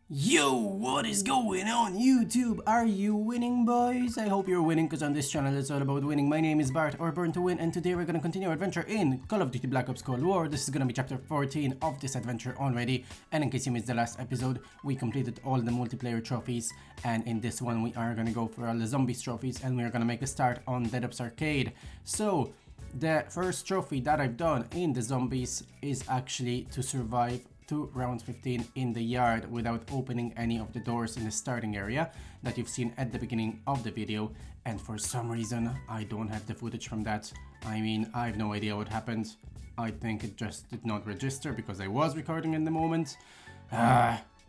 Yo, what is going on YouTube? Are you winning, boys? I hope you're winning, because on this channel it's all about winning. My name is Bart, or Burn to Win, and today we're gonna continue our adventure in Call of Duty Black Ops Cold War. This is gonna be chapter 14 of this adventure already, and in case you missed the last episode, we completed all the multiplayer trophies, and in this one we are gonna go for all the zombies trophies, and we're gonna make a start on Dead Ops Arcade. So, the first trophy that I've done in the zombies is actually to survive to round 15 in the yard without opening any of the doors in the starting area that you've seen at the beginning of the video, and for some reason I don't have the footage from that. I mean, I have no idea what happened. I think it just did not register because I was recording in the moment.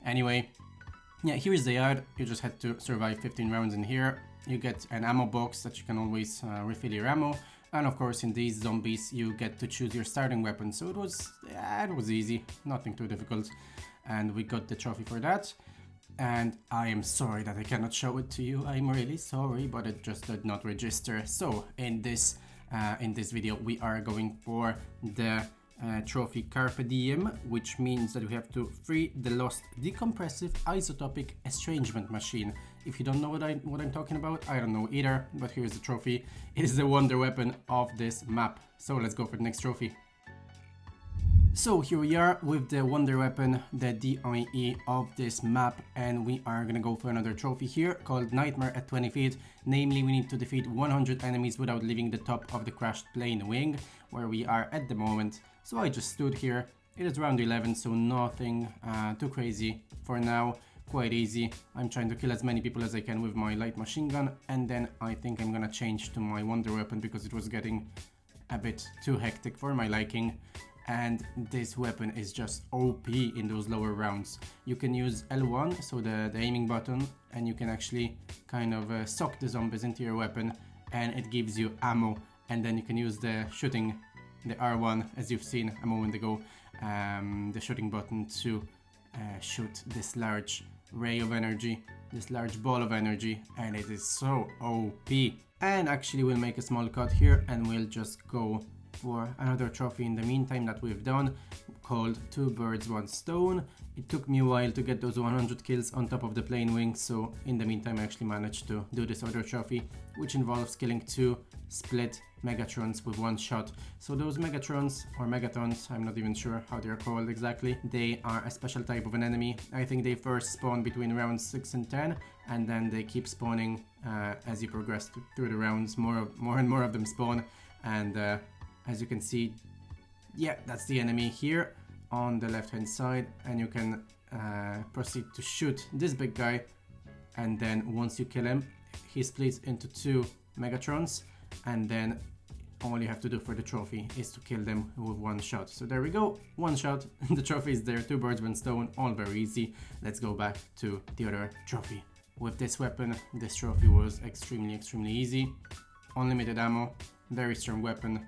Anyway, yeah, here's the yard. You just had to survive 15 rounds in here. You get an ammo box that you can always refill your ammo. And of course, in these zombies, you get to choose your starting weapon. So it was easy, nothing too difficult. And we got the trophy for that. And I am sorry that I cannot show it to you. I'm really sorry, but it just did not register. So in this video, we are going for the trophy Carpe Diem, which means that we have to free the lost decompressive isotopic estrangement machine. If you don't know what I'm talking about, I don't know either, but here's the trophy. It is the wonder weapon of this map. So let's go for the next trophy. So here we are with the wonder weapon, the DIE of this map, and we are gonna go for another trophy here called Nightmare at 20 feet. Namely, we need to defeat 100 enemies without leaving the top of the crashed plane wing, where we are at the moment. So I just stood here. It is round 11, so nothing too crazy for now. Quite easy. I'm trying to kill as many people as I can with my light machine gun, and then I think I'm gonna change to my wonder weapon because it was getting a bit too hectic for my liking. And this weapon is just OP in those lower rounds. You can use L1, so the aiming button, and you can actually kind of suck the zombies into your weapon, and it gives you ammo. And then you can use the shooting, the R1, as you've seen a moment ago, the shooting button to shoot this large ray of energy, this large ball of energy, and it is so OP. And actually we'll make a small cut here and we'll just go for another trophy in the meantime that we've done, called 2 birds 1 stone. It took me a while to get those 100 kills on top of the plane wing, so in the meantime I actually managed to do this other trophy, which involves killing 2 split Megatrons with 1 shot. So those Megatrons, or Megatrons, I'm not even sure how they're called exactly, they are a special type of an enemy. I think they first spawn between rounds 6 and 10, and then they keep spawning as you progress through the rounds. More and more of them spawn, and as you can see, yeah, that's the enemy here on the left hand side, and you can proceed to shoot this big guy, and then once you kill him, he splits into 2 Megatrons, and then all you have to do for the trophy is to kill them with 1 shot. So there we go, 1 shot, the trophy is there, 2 birds 1 stone, all very easy. Let's go back to the other trophy. With this weapon, this trophy was extremely easy. Unlimited ammo, very strong weapon,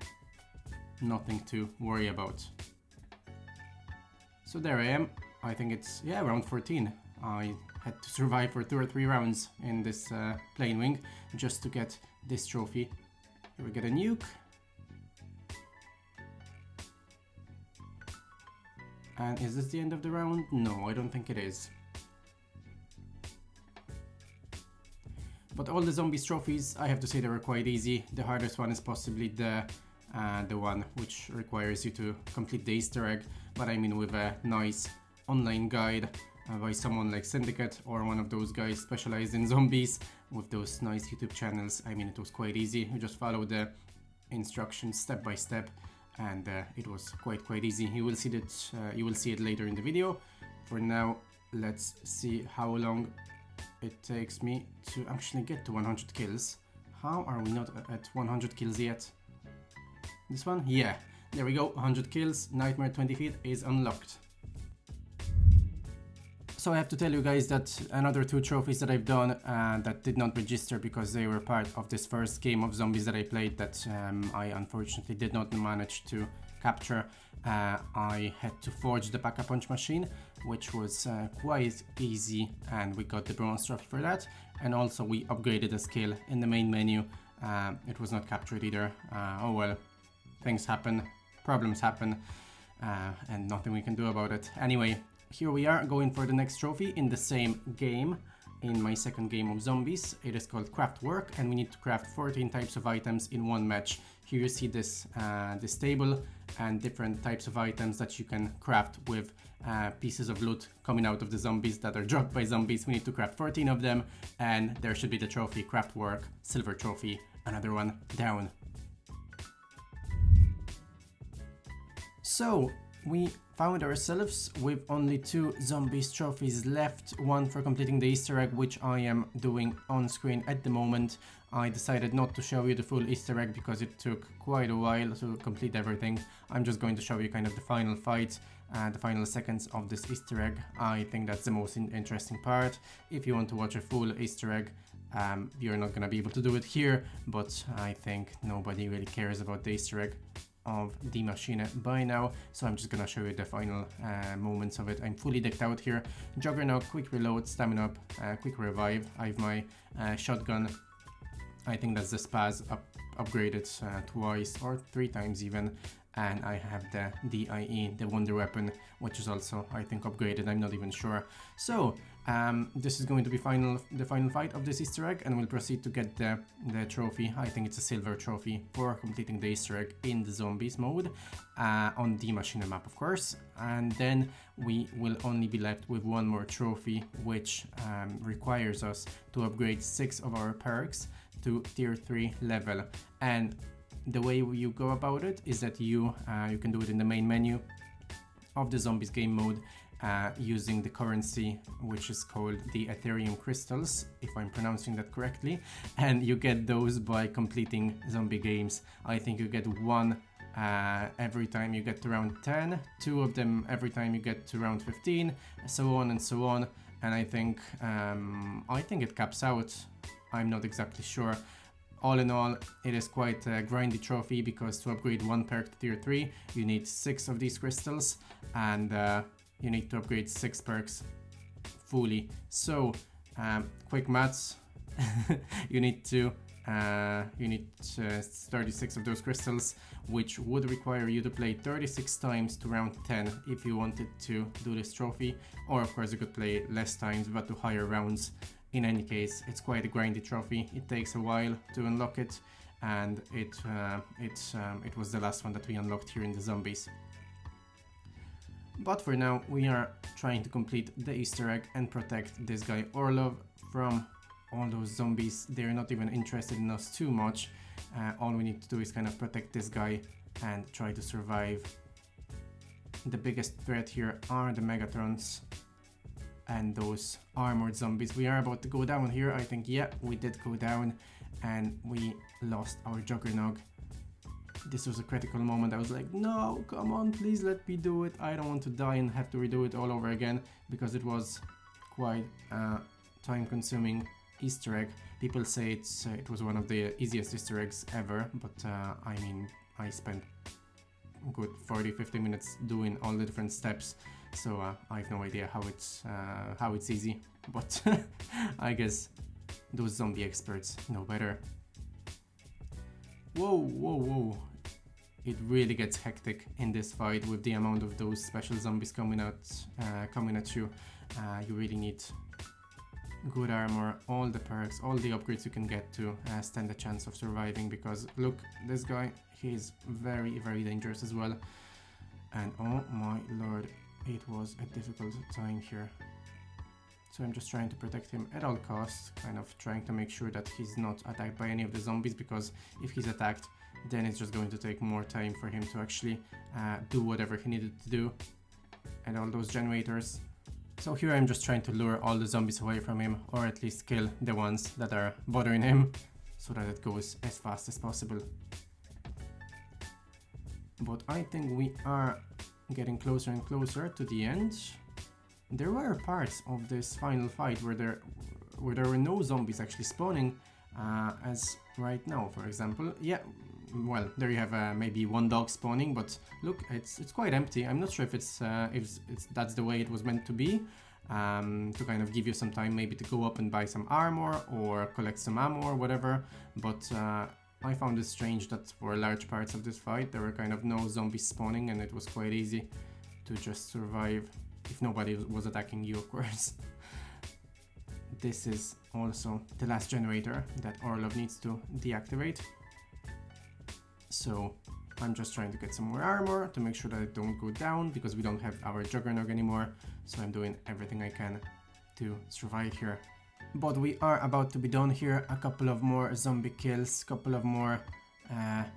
nothing to worry about. So there I am. I think it's, yeah, round 14. I had to survive for 2 or 3 rounds in this plane wing just to get this trophy. Here we get a nuke. And is this the end of the round? No, I don't think it is. But all the zombies trophies, I have to say, they were quite easy. The hardest one is possibly the one which requires you to complete the Easter egg, but I mean with a nice online guide by someone like Syndicate, or one of those guys specialized in zombies with those nice YouTube channels. I mean, it was quite easy. You just follow the instructions step by step, and it was quite easy. You will see that you will see it later in the video. For now, let's see how long it takes me to actually get to 100 kills. How are we not at 100 kills yet? This one? Yeah, there we go, 100 kills, Nightmare 20 feet is unlocked. So I have to tell you guys that another 2 trophies that I've done that did not register because they were part of this first game of zombies that I played that I unfortunately did not manage to capture. I had to forge the Pack-a-Punch machine, which was quite easy, and we got the bronze trophy for that. And also we upgraded a skill in the main menu. It was not captured either. Oh well. Things happen, problems happen, and nothing we can do about it. Anyway, here we are going for the next trophy in the same game, in my second game of zombies. It is called Craft Work, and we need to craft 14 types of items in one match. Here you see this this table and different types of items that you can craft with pieces of loot coming out of the zombies that are dropped by zombies. We need to craft 14 of them, and there should be the trophy, Craft Work, silver trophy, another one down. So we found ourselves with only 2 zombies trophies left, one for completing the Easter egg, which I am doing on screen at the moment. I decided not to show you the full Easter egg because it took quite a while to complete everything. I'm just going to show you kind of the final fight, the final seconds of this Easter egg. I think that's the most interesting part. If you want to watch a full Easter egg, you're not gonna be able to do it here, but I think nobody really cares about the Easter egg of the machine by now, so I'm just gonna show you the final moments of it. I'm fully decked out here. Juggernaut, quick reload, stamina up, quick revive. I have my shotgun. I think that's the spaz upgraded twice or 3 times even, and I have the DIE, the wonder weapon, which is also I think upgraded, I'm not even sure. So this is going to be the final fight of this Easter egg, and we'll proceed to get the trophy. I think it's a silver trophy for completing the Easter egg in the zombies mode on the machine map, of course. And then we will only be left with one more trophy, which requires us to upgrade 6 of our perks to tier 3 level. And the way you go about it is that you can do it in the main menu of the zombies game mode, using the currency which is called the Ethereum crystals, if I'm pronouncing that correctly, and you get those by completing zombie games. I think you get 1 every time you get to round 10, 2 of them every time you get to round 15, so on and so on. And I think it caps out. I'm not exactly sure. All in all, it is quite a grindy trophy, because to upgrade 1 perk to tier 3 you need 6 of these crystals, and you need to upgrade 6 perks fully. So quick maths, you need 36 of those crystals, which would require you to play 36 times to round 10 if you wanted to do this trophy, or of course you could play less times but to higher rounds. In any case, it's quite a grindy trophy. It takes a while to unlock it, and it was the last one that we unlocked here in the zombies. But for now, we are trying to complete the Easter egg and protect this guy Orlov from all those zombies. They're not even interested in us too much. All we need to do is kind of protect this guy and try to survive. The biggest threat here are the Megatrons and those armored zombies. We are about to go down here. I think, yeah, we did go down, and we lost our Juggernaut. This was a critical moment. I was like, no, come on, please let me do it. I don't want to die and have to redo it all over again, because it was quite a time-consuming Easter egg. People say it was one of the easiest Easter eggs ever, but I mean, I spent a good 40-50 minutes doing all the different steps. So I have no idea how it's easy, but I guess those zombie experts know better. Whoa, whoa, whoa. It really gets hectic in this fight with the amount of those special zombies coming at you. You really need good armor, all the perks, all the upgrades you can get to stand a chance of surviving, because look, this guy, he's very, very dangerous as well. And oh my lord, it was a difficult time here. So I'm just trying to protect him at all costs, kind of trying to make sure that he's not attacked by any of the zombies, because if he's attacked, then it's just going to take more time for him to actually do whatever he needed to do. And all those generators. So here I'm just trying to lure all the zombies away from him, or at least kill the ones that are bothering him, so that it goes as fast as possible. But I think we are getting closer and closer to the end. There were parts of this final fight where there were no zombies actually spawning, as right now, for example. Yeah, well, there you have maybe 1 dog spawning, but look, it's quite empty. I'm not sure if that's the way it was meant to be, to kind of give you some time maybe to go up and buy some armor or collect some ammo or whatever. But I found it strange that for large parts of this fight there were kind of no zombies spawning, and it was quite easy to just survive. if nobody was attacking you, of course. This is also the last generator that Orlov needs to deactivate. So I'm just trying to get some more armor to make sure that I don't go down, because we don't have our Juggernog anymore. So I'm doing everything I can to survive here. But we are about to be done here. A couple of more zombie kills, couple of more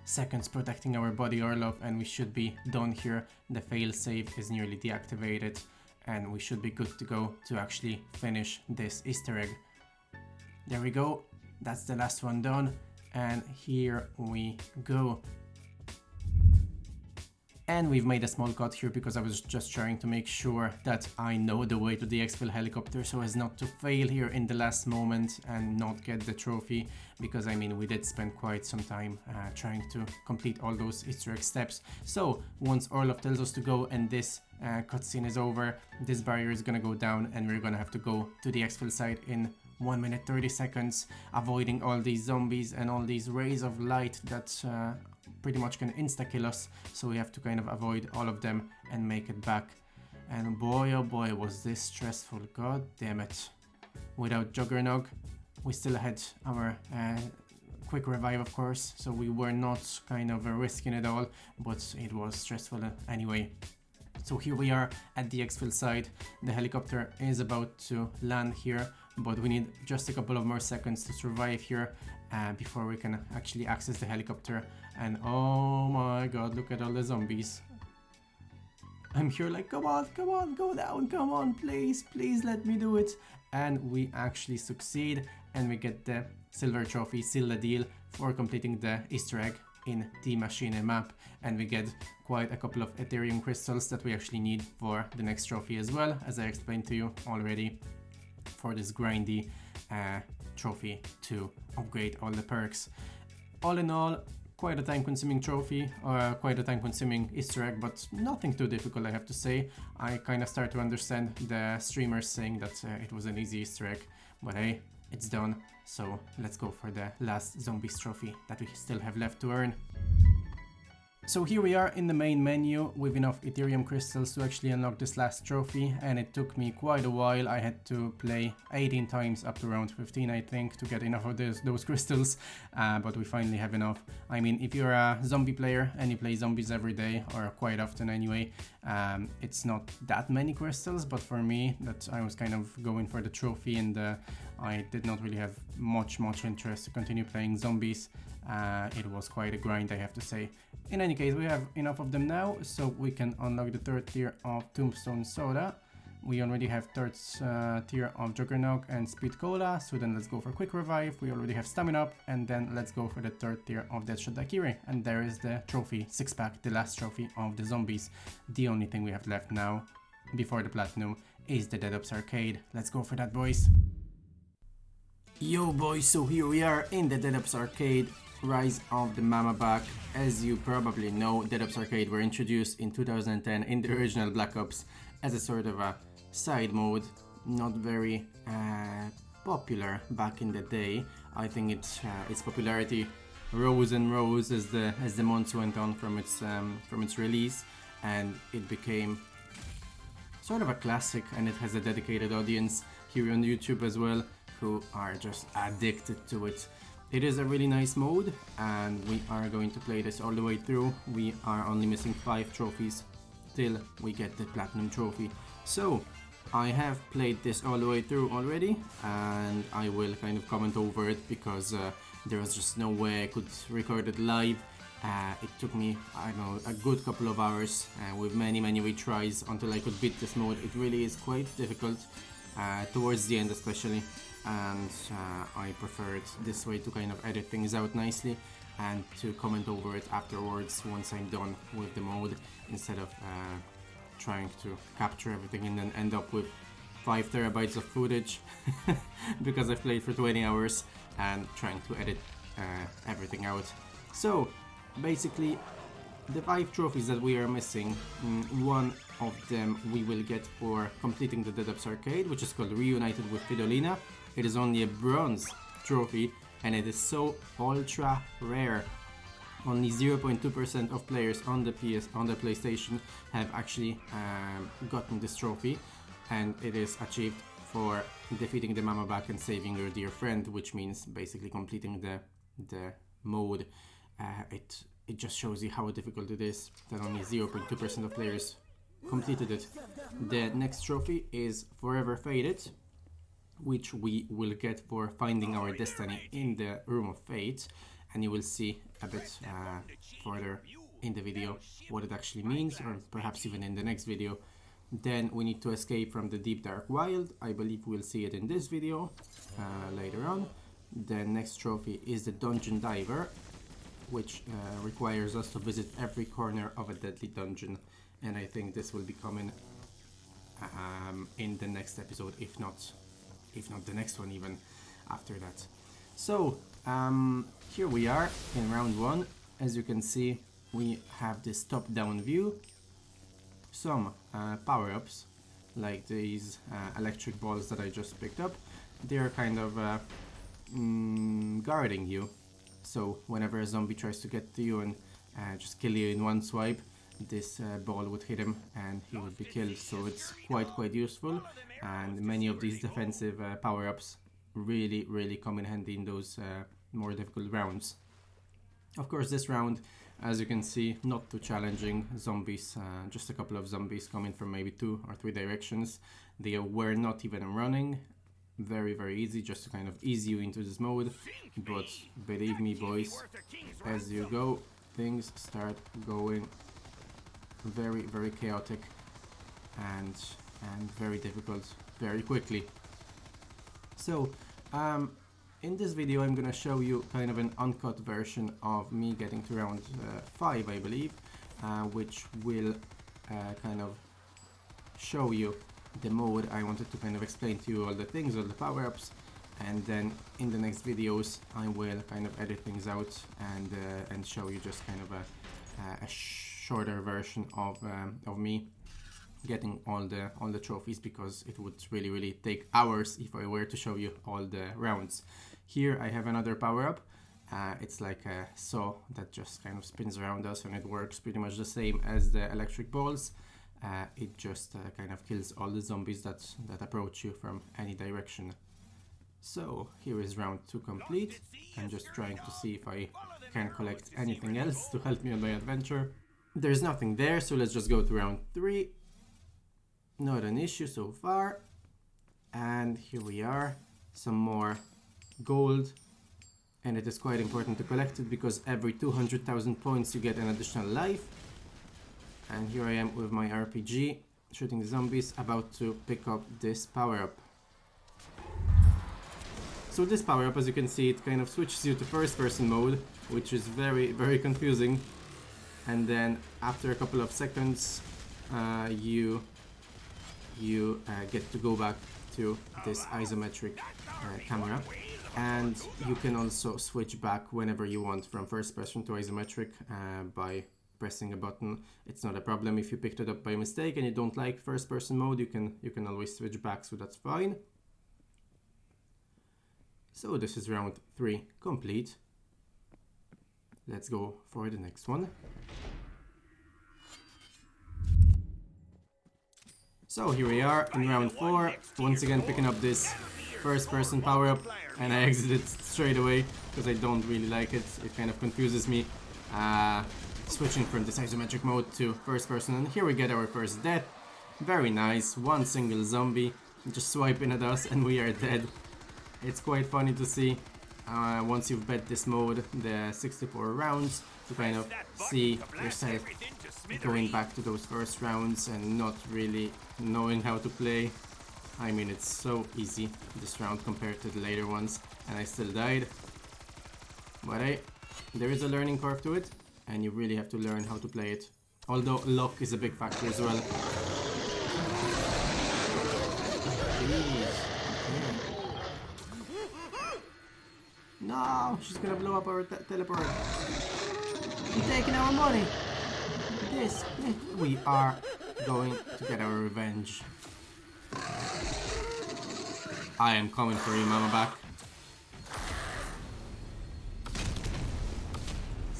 seconds protecting our body, Orlov, and we should be done here. The failsafe is nearly deactivated and we should be good to go to actually finish this Easter egg. There we go, that's the last one done, and here we go. And we've made a small cut here because I was just trying to make sure that I know the way to the exfil helicopter so as not to fail here in the last moment and not get the trophy, because I mean we did spend quite some time trying to complete all those Easter egg steps. So once Orlov tells us to go and this cutscene is over, this barrier is gonna go down and we're gonna have to go to the exfil site in 1 minute 30 seconds, avoiding all these zombies and all these rays of light that pretty much can insta-kill us, so we have to kind of avoid all of them and make it back. And boy oh boy was this stressful, god damn it. Without Juggernog, we still had our quick revive of course, so we were not kind of risking it all, but it was stressful anyway. So here we are at the exfil site, the helicopter is about to land here, but we need just a couple of more seconds to survive here before we can actually access the helicopter. And oh my god, look at all the zombies. I'm here like, come on, go down, come on, please let me do it. And we actually succeed and we get the silver trophy, seal the deal for completing the Easter egg in the machine map, and we get quite a couple of Ethereum crystals that we actually need for the next trophy as well, as I explained to you already, for this grindy trophy to upgrade all the perks. All in all, quite a time-consuming trophy, or quite a time-consuming Easter egg, but nothing too difficult, I have to say. I kind of start to understand the streamers saying that it was an easy Easter egg, but hey, it's done. So let's go for the last zombies trophy that we still have left to earn. So here we are in the main menu with enough Ethereum crystals to actually unlock this last trophy, and it took me quite a while. I had to play 18 times up to round 15 I think to get enough of those crystals, but we finally have enough. I mean, if you're a zombie player and you play zombies every day, or quite often anyway, it's not that many crystals, but for me, that I was kind of going for the trophy and I did not really have much interest to continue playing zombies. It was quite a grind, I have to say. In any case, we have enough of them now, so we can unlock the third tier of Tombstone Soda. We already have third tier of Juggernog and Speed Cola, so then let's go for Quick Revive. We already have Stamina Up, and then let's go for the third tier of Deathshot Daiquiri. And there is the trophy, 6-pack, the last trophy of the zombies. The only thing we have left now, before the Platinum, is the Dead Ops Arcade. Let's go for that, boys. Yo boys, so here we are in the Dead Ops Arcade, Rise of the Mama Back. As you probably know, Dead Ops Arcade were introduced in 2010 in the original Black Ops as a sort of a side mode, not very popular back in the day. I think its popularity rose and rose as the months went on from its release, and it became sort of a classic, and it has a dedicated audience here on YouTube as well, who are just addicted to it. It is a really nice mode, and we are going to play this all the way through. We are only missing 5 trophies till we get the Platinum trophy. So I have played this all the way through already, and I will kind of comment over it because there was just no way I could record it live. It took me, I don't know, a good couple of hours with many retries until I could beat this mode. It really is quite difficult towards the end especially, and I prefer it this way to kind of edit things out nicely and to comment over it afterwards once I'm done with the mode, instead of trying to capture everything and then end up with 5 terabytes of footage because I've played for 20 hours and trying to edit everything out. So basically, the 5 trophies that we are missing, one of them we will get for completing the Dead Ops Arcade, which is called Reunited with Fidolina. It is only a bronze trophy, and it is so ultra rare. Only 0.2% of players on the PlayStation have actually gotten this trophy, and it is achieved for defeating the Mama Back and saving your dear friend, which means basically completing the mode. It just shows you how difficult it is that only 0.2% of players completed it. The next trophy is Forever Faded, which we will get for finding our destiny in the Room of Fate, and you will see a bit further in the video what it actually means, or perhaps even in the next video. Then we need to escape from the Deep Dark Wild. I believe we'll see it in this video later on. The next trophy is the Dungeon Diver, which requires us to visit every corner of a deadly dungeon, and I think this will be coming in the next episode, if not the next one even after that. So here we are in round 1. As you can see, we have this top-down view. Some power-ups, like these electric balls that I just picked up, they're kind of guarding you. So whenever a zombie tries to get to you and just kill you in one swipe, this ball would hit him and he would be killed. So it's quite useful, and many of these defensive power-ups really come in handy in those more difficult rounds. Of course, this round, as you can see, not too challenging. Zombies, just a couple of zombies coming from maybe 2 or 3 directions. They were not even running. Very easy, just to kind of ease you into this mode. But believe me, boys, as you go, things start going very chaotic and very difficult very quickly. So in this video I'm gonna show you kind of an uncut version of me getting to round 5, I believe, which will kind of show you the mode. I wanted to kind of explain to you all the things, all the power-ups, and then in the next videos I will kind of edit things out and show you just kind of a shorter version of me getting all the trophies, because it would really take hours if I were to show you all the rounds. Here I have another power-up. It's like a saw that just kind of spins around us, and it works pretty much the same as the electric balls. It just kind of kills all the zombies that approach you from any direction. So here is round 2 complete. I'm just trying to see if I can collect anything else to help me on my adventure. There's nothing there, so let's just go to round 3. Not an issue so far. And here we are, some more gold. And it is quite important to collect it, because every 200,000 points you get an additional life. And here I am with my RPG, shooting the zombies, about to pick up this power-up. So this power-up, as you can see, it kind of switches you to first-person mode, which is very confusing. And then after a couple of seconds, you get to go back to this isometric camera. And you can also switch back whenever you want from first person to isometric by pressing a button. It's not a problem if you picked it up by mistake and you don't like first person mode. You can always switch back, so that's fine. So this is round 3 complete. Let's go for the next one. So here we are in round 4, once again picking up this first person power up, and I exited straight away because I don't really like it. It kind of confuses me, switching from this isometric mode to first person, and here we get our first death. Very nice, one single zombie just swiping at us and we are dead. It's quite funny to see once you've bet this mode, the 64 rounds, to kind of see yourself going back to those first rounds and not really knowing how to play. I mean, it's so easy this round compared to the later ones, and I still died. But hey, there is a learning curve to it, and you really have to learn how to play it. Although luck is a big factor as well. Jeez. No, she's gonna blow up our teleport. You're taking our money. This, we are going to get our revenge. I am coming for you, Mama Back.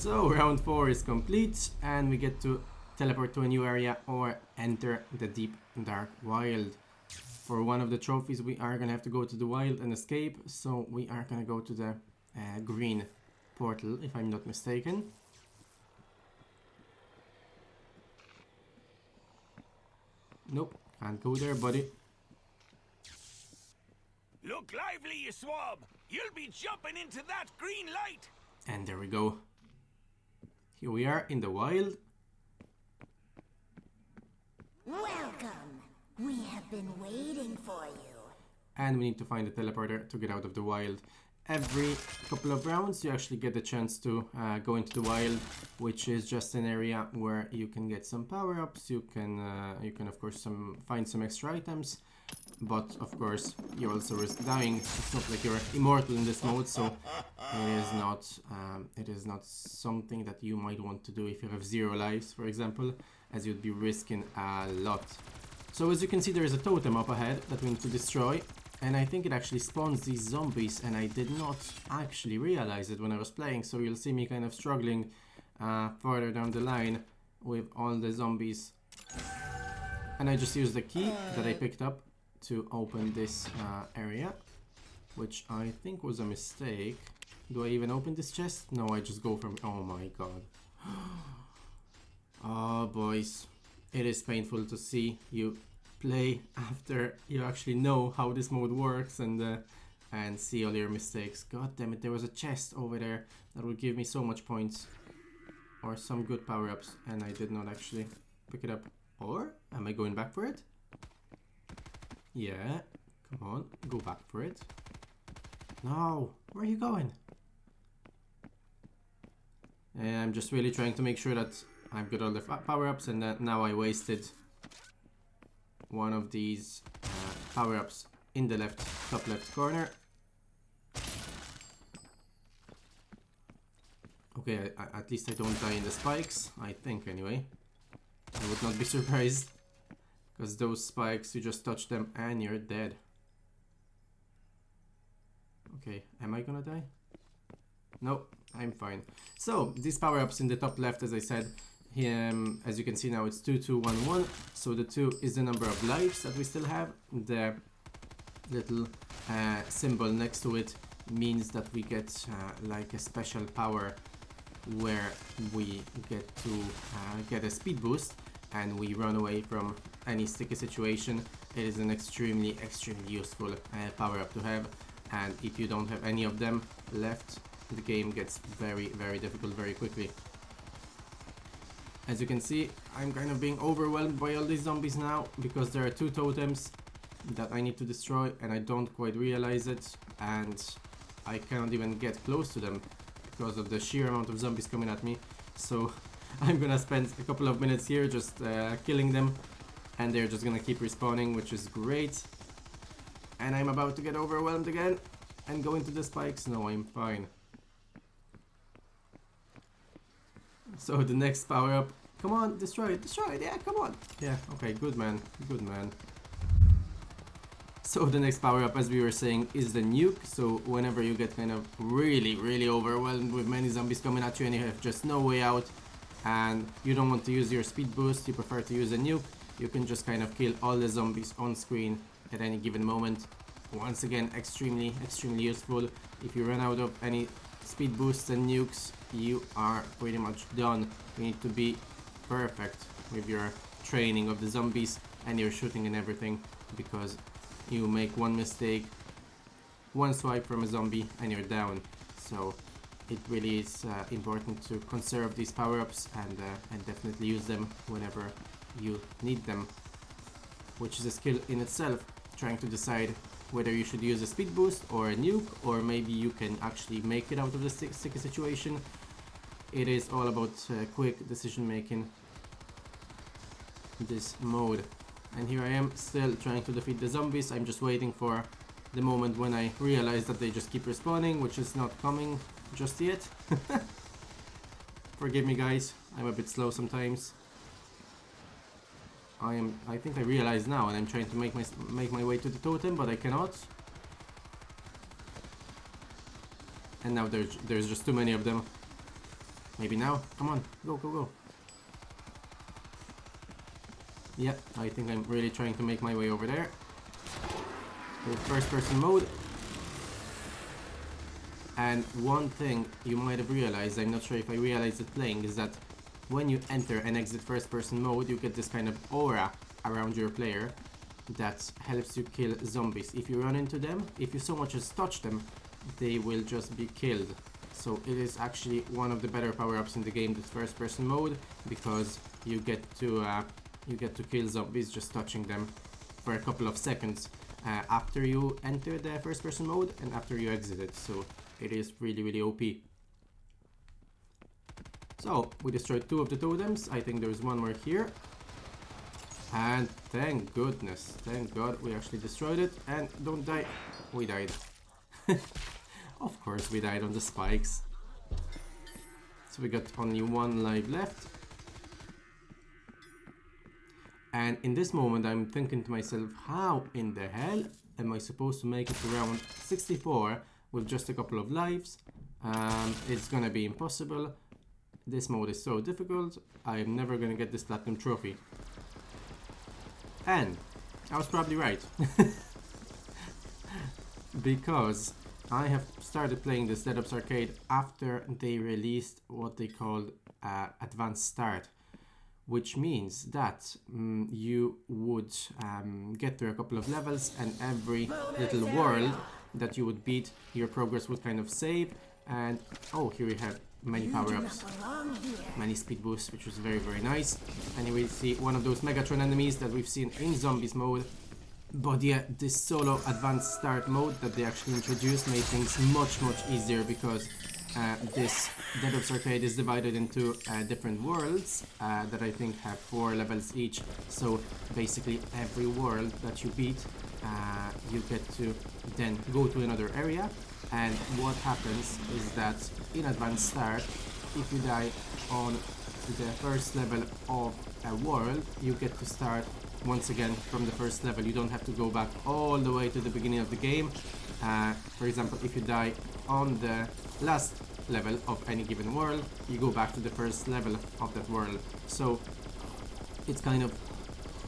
So round 4 is complete and we get to teleport to a new area or enter the deep dark wild. For one of the trophies we are gonna have to go to the wild and escape, so we are gonna go to the green portal if I'm not mistaken. Nope, can't go there, buddy. Look lively, you swab! You'll be jumping into that green light! And there we go. Here we are in the wild. Welcome! We have been waiting for you. And we need to find a teleporter to get out of the wild. Every couple of rounds you actually get the chance to go into the wild, which is just an area where you can get some power-ups, you can of course find some extra items, but of course you also risk dying. It's not like you're immortal in this mode, so it is not something that you might want to do if you have 0 lives, for example, as you'd be risking a lot. So as you can see, there is a totem up ahead that we need to destroy. And I think it actually spawns these zombies, and I did not actually realize it when I was playing, so you'll see me kind of struggling further down the line with all the zombies. And I just used the key that I picked up to open this area, which I think was a mistake. Do I even open this chest? No, I just go from... Oh my god. Oh boys, it is painful to see you play after you actually know how this mode works and see all your mistakes. God damn it, there was a chest over there that would give me so much points or some good power-ups, and I did not actually pick it up. Or am I going back for it? Yeah, come on, go back for it. No, where are you going? And I'm just really trying to make sure that I've got all the power-ups, and that now I wasted one of these power-ups in the top left corner. Okay, at least I don't die in the spikes, I think anyway. I would not be surprised, because those spikes, you just touch them and you're dead. Okay, am I gonna die? Nope, I'm fine. So, these power-ups in the top left, as I said, as you can see now, it's 2, 2, 1, 1. So the 2 is the number of lives that we still have. The little symbol next to it means that we get like a special power where we get to get a speed boost and we run away from any sticky situation. It is an extremely useful power up to have, and if you don't have any of them left, the game gets very difficult very quickly. As you can see, I'm kind of being overwhelmed by all these zombies now, because there are 2 totems that I need to destroy and I don't quite realize it, and I cannot even get close to them because of the sheer amount of zombies coming at me. So I'm gonna spend a couple of minutes here just killing them, and they're just gonna keep respawning, which is great. And I'm about to get overwhelmed again and go into the spikes. No, I'm fine. So the next power up, come on, destroy it, yeah, come on. Yeah, okay, good man, good man. So the next power up, as we were saying, is the nuke. So whenever you get kind of really overwhelmed with many zombies coming at you and you have just no way out and you don't want to use your speed boost, you prefer to use a nuke, you can just kind of kill all the zombies on screen at any given moment. Once again, extremely useful. If you run out of any speed boosts and nukes, you are pretty much done. You need to be perfect with your training of the zombies and your shooting and everything, because you make one mistake, one swipe from a zombie and you're down. So it really is important to conserve these power-ups and definitely use them whenever you need them, which is a skill in itself, trying to decide whether you should use a speed boost or a nuke, or maybe you can actually make it out of the sticky situation. It is all about quick decision making, this mode. And here I am still trying to defeat the zombies. I'm just waiting for the moment when I realize that they just keep respawning, which is not coming just yet. Forgive me guys, I'm a bit slow sometimes. I think I realize now, and I'm trying to make my way to the totem, but I cannot. And now there's just too many of them. Maybe now. Come on. Go, go, go. Yeah, I think I'm really trying to make my way over there. With first person mode. And one thing you might have realized, I'm not sure if I realized it playing, is that when you enter and exit first person mode, you get this kind of aura around your player that helps you kill zombies. If you run into them, if you so much as touch them, they will just be killed. So it is actually one of the better power-ups in the game, this first person mode, because you get to kill zombies just touching them for a couple of seconds after you enter the first person mode and after you exit it. So it is really, really OP. So we destroyed 2 of the totems. I think there's one more here. And thank goodness, thank God we actually destroyed it. And don't die. We died. Of course we died on the spikes. So we got only 1 life left. And in this moment I'm thinking to myself, how in the hell am I supposed to make it to round 64 with just a couple of lives? It's gonna be impossible. This mode is so difficult. I'm never gonna get this platinum trophy. And I was probably right. Because I have started playing this Dead Ops Arcade after they released what they called Advanced Start, which means that you would get through a couple of levels, and every little world that you would beat, your progress would kind of save. And oh, here we have many power-ups, many speed boosts, which was very, very nice. And you will see one of those Megatron enemies that we've seen in Zombies mode. But yeah, this solo advanced start mode that they actually introduced made things much easier, because this Dead Ops Arcade is divided into different worlds that I think have 4 levels each. So basically every world that you beat, you get to then go to another area. And what happens is that in Advanced Start, if you die on the first level of a world, you get to start once again from the first level. You don't have to go back all the way to the beginning of the game. For example, if you die on the last level of any given world, you go back to the first level of that world. So it's kind of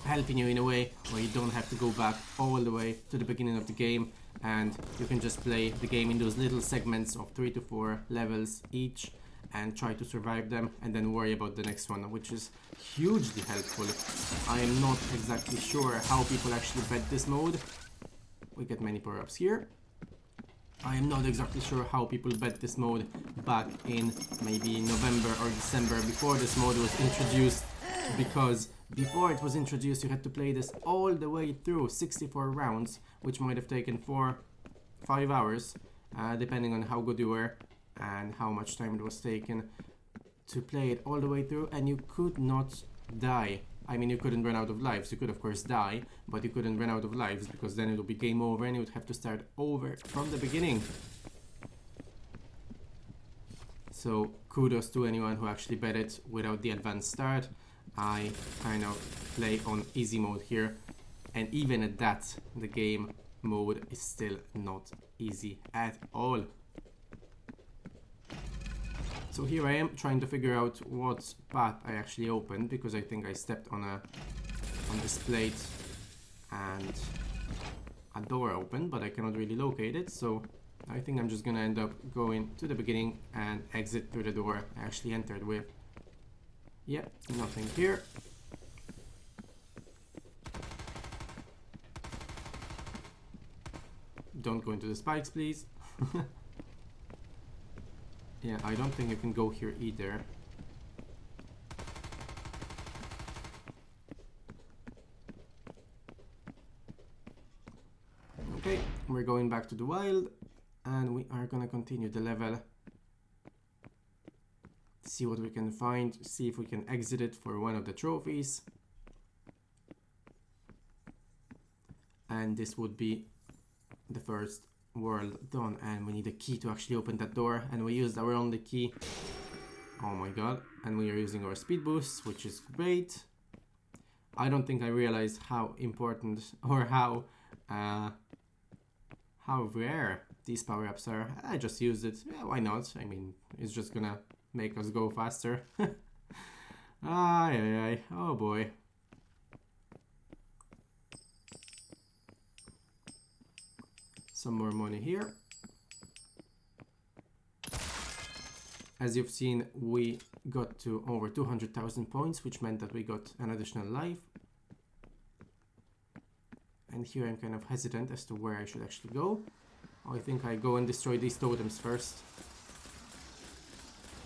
helping you in a way where you don't have to go back all the way to the beginning of the game, and you can just play the game in those little segments of 3 to 4 levels each and try to survive them, and then worry about the next one, which is hugely helpful. I am not exactly sure how people actually bet this mode. We get many power-ups here. I am not exactly sure how people bet this mode back in maybe November or December before this mode was introduced, because before it was introduced you had to play this all the way through 64 rounds, which might have taken 4-5 hours, depending on how good you were and how much time it was taken to play it all the way through, and you could not die. I mean, you couldn't run out of lives. You could of course die, but you couldn't run out of lives, because then it would be game over and you would have to start over from the beginning. So kudos to anyone who actually bet it without the advanced start. I kind of play on easy mode here, and even at that, the game mode is still not easy at all. So here I am trying to figure out what path I actually opened, because I think I stepped on this plate and a door opened, but I cannot really locate it. So I think I'm just gonna end up going to the beginning and exit through the door I actually entered with. Yeah, nothing here. Don't go into the spikes, please. Yeah, I don't think you can go here either. Okay, we're going back to the wild, and we are gonna continue the level. See what we can find, see if we can exit it for one of the trophies. And this would be the first world done, and we need a key to actually open that door, and we used our only key. Oh my god. And we are using our speed boosts, which is great. I don't think I realized how important, or how rare these power-ups are. I just used it. Yeah, why not? I mean, it's just gonna make us go faster. Ay, ay, ay. Oh boy. Some more money here. As you've seen, we got to over 200,000 points, which meant that we got an additional life. And here I'm kind of hesitant as to where I should actually go. I think I go and destroy these totems first.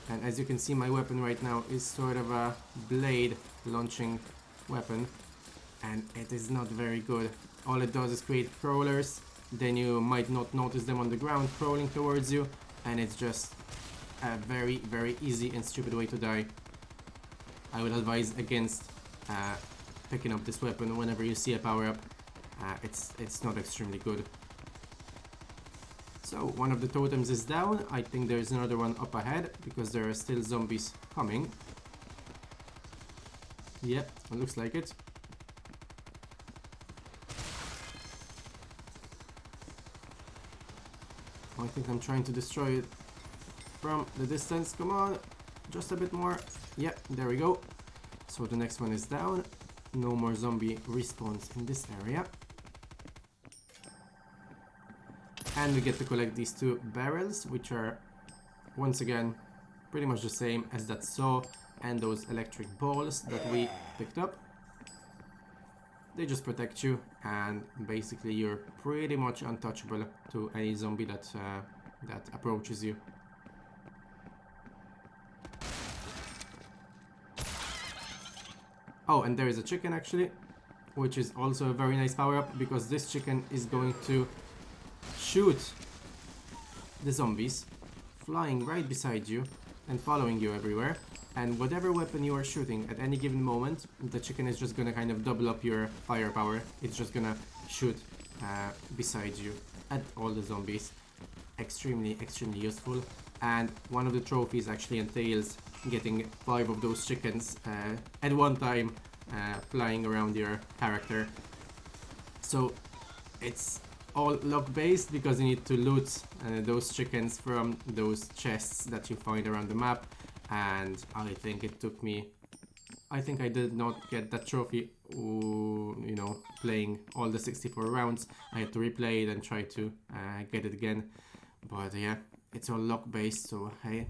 And as you can see, my weapon right now is sort of a blade launching weapon. And it is not very good. All it does is create crawlers. Then you might not notice them on the ground crawling towards you. And it's just a very, very easy and stupid way to die. I would advise against picking up this weapon whenever you see a power-up. It's not extremely good. So one of the totems is down. I think there's another one up ahead because there are still zombies coming. Yep, it looks like it. I think I'm trying to destroy it from the distance. Come on, just a bit more. Yep, there we go. So the next one is down. No more zombie respawns in this area. And we get to collect these 2 barrels, which are once again pretty much the same as that saw and those electric balls that we picked up. They just protect you, and basically you're pretty much untouchable to any zombie that approaches you. Oh, and there is a chicken actually, which is also a very nice power-up, because this chicken is going to shoot the zombies flying right beside you and following you everywhere. And whatever weapon you are shooting at any given moment, the chicken is just gonna kind of double up your firepower. It's just gonna shoot beside you at all the zombies. Extremely, extremely useful. And one of the trophies actually entails getting 5 of those chickens at one time flying around your character. So it's all luck based, because you need to loot those chickens from those chests that you find around the map. And I think it took me, I think I did not get that trophy, you know, playing all the 64 rounds. I had to replay it and try to get it again. But yeah, it's all luck based. So hey,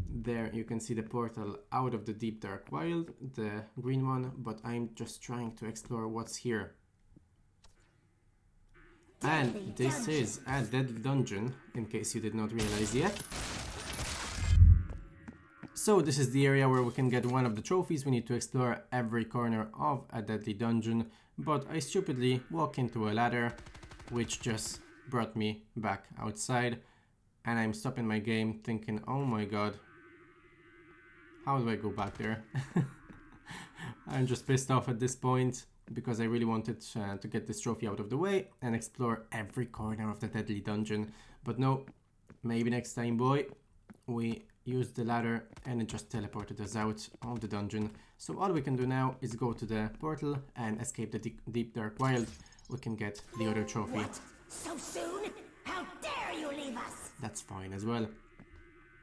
there you can see the portal out of the deep dark wild, the green one. But I'm just trying to explore what's here. And this is a deadly dungeon, in case you did not realize yet. So this is the area where we can get one of the trophies. We need to explore every corner of a deadly dungeon, but I stupidly walk into a ladder, which just brought me back outside. And I'm stopping my game thinking, oh my god, how do I go back there? I'm just pissed off at this point, because I really wanted to get this trophy out of the way and explore every corner of the deadly dungeon. But no, maybe next time, boy. We used the ladder and it just teleported us out of the dungeon. So all we can do now is go to the portal and escape the deep dark wild. We can get the other trophy. What? So soon? How dare you leave us? That's fine as well.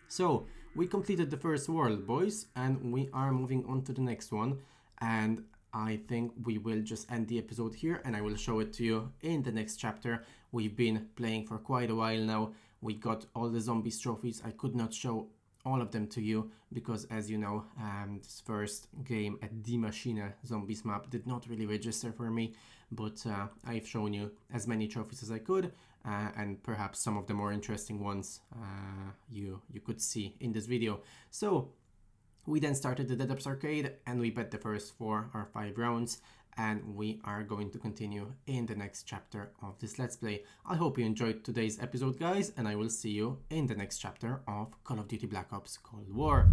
So we completed the first world, boys, and we are moving on to the next one. And I think we will just end the episode here, and I will show it to you in the next chapter. We've been playing for quite a while now. We got all the zombies trophies. I could not show all of them to you because, as you know, this first game at Die Maschine zombies map did not really register for me, but I've shown you as many trophies as I could, and perhaps some of the more interesting ones you could see in this video. So we then started the Dead Ups arcade and we bet the first 4 or 5 rounds, and we are going to continue in the next chapter of this Let's Play. I hope you enjoyed today's episode, guys, and I will see you in the next chapter of Call of Duty Black Ops Cold War.